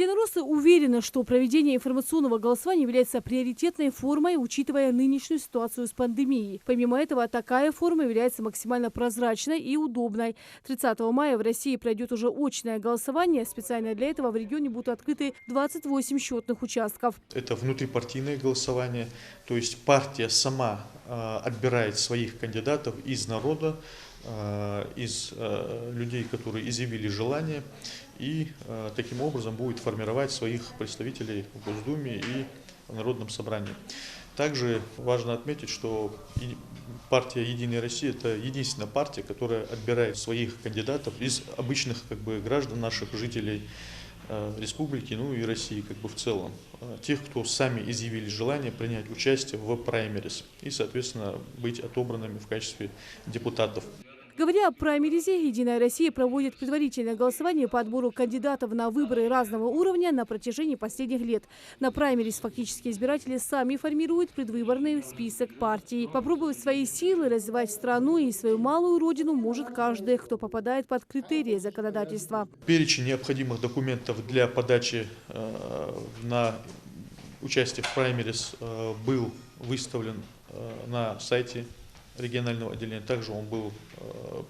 Единороссы уверены, что проведение информационного голосования является приоритетной формой, учитывая нынешнюю ситуацию с пандемией. Помимо этого, такая форма является максимально прозрачной и удобной. 30 мая в России пройдет уже очное голосование. Специально для этого в регионе будут открыты 28 счетных участков. Это внутрипартийное голосование, то есть партия сама отбирает своих кандидатов из народа, из людей, которые изъявили желание, и таким образом будет формировать своих представителей в Госдуме и в Народном собрании. Также важно отметить, что партия «Единая Россия» – это единственная партия, которая отбирает своих кандидатов из обычных граждан, наших жителей республики, ну и России в целом. Тех, кто сами изъявили желание принять участие в праймерис и, соответственно, быть отобранными в качестве депутатов. Говоря о праймеризе, «Единая Россия» проводит предварительное голосование по отбору кандидатов на выборы разного уровня на протяжении последних лет. На праймериз фактически избиратели сами формируют предвыборный список партий. Попробовать свои силы, развивать страну и свою малую родину может каждый, кто попадает под критерии законодательства. Перечень необходимых документов для подачи на участие в праймериз был выставлен на сайте регионального отделения. Также он был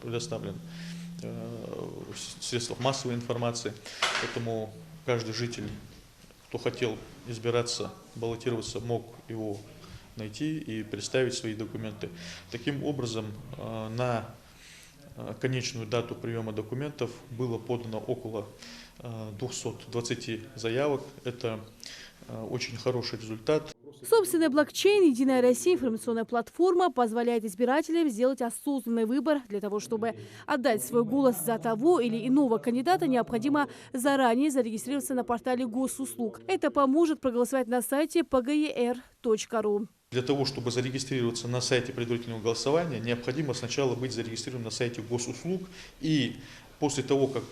предоставлен в средствах массовой информации. Поэтому каждый житель, кто хотел избираться, баллотироваться, мог его найти и представить свои документы. Таким образом, на конечную дату приема документов было подано около 220 заявок. Это очень хороший результат. Собственный блокчейн «Единая Россия» информационная платформа позволяет избирателям сделать осознанный выбор. Для того, чтобы отдать свой голос за того или иного кандидата, необходимо заранее зарегистрироваться на портале госуслуг. Это поможет проголосовать на сайте pger.ru. Для того, чтобы зарегистрироваться на сайте предварительного голосования, необходимо сначала быть зарегистрированным на сайте госуслуг. И после того, как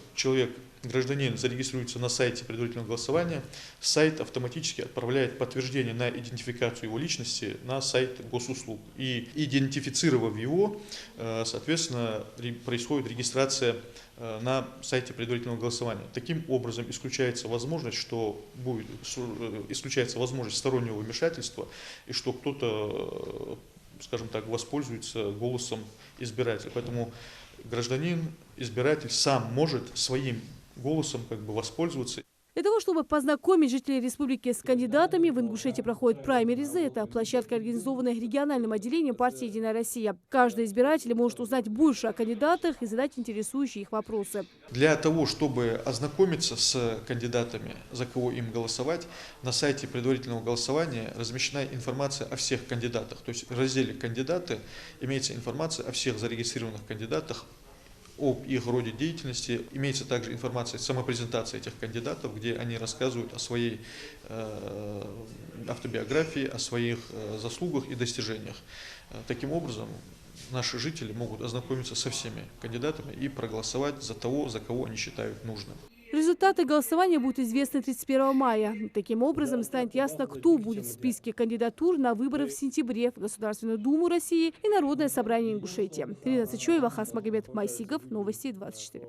гражданин зарегистрируется на сайте предварительного голосования, сайт автоматически отправляет подтверждение на идентификацию его личности на сайт госуслуг. И идентифицировав его, соответственно, происходит регистрация на сайте предварительного голосования. Таким образом исключается возможность, стороннего вмешательства, и что кто-то, скажем так, воспользуется голосом избирателя. Поэтому гражданин, избиратель сам может своим голосом воспользоваться. Для того, чтобы познакомить жителей республики с кандидатами, в Ингушетии проходят праймеризы. Это площадка, организованная региональным отделением партии «Единая Россия». Каждый избиратель может узнать больше о кандидатах и задать интересующие их вопросы. Для того, чтобы ознакомиться с кандидатами, за кого им голосовать, на сайте предварительного голосования размещена информация о всех кандидатах. То есть в разделе «Кандидаты» имеется информация о всех зарегистрированных кандидатах, об их роде деятельности. Имеется также информация, самопрезентация этих кандидатов, где они рассказывают о своей автобиографии, о своих заслугах и достижениях. Таким образом, наши жители могут ознакомиться со всеми кандидатами и проголосовать за того, за кого они считают нужным. Результаты голосования будут известны 31 мая. Таким образом, станет ясно, кто будет в списке кандидатур на выборы в сентябре в Государственную Думу России и Народное собрание Ингушетии. Ирина Цычоева, Хас Магомед Майсигов, Новости 24.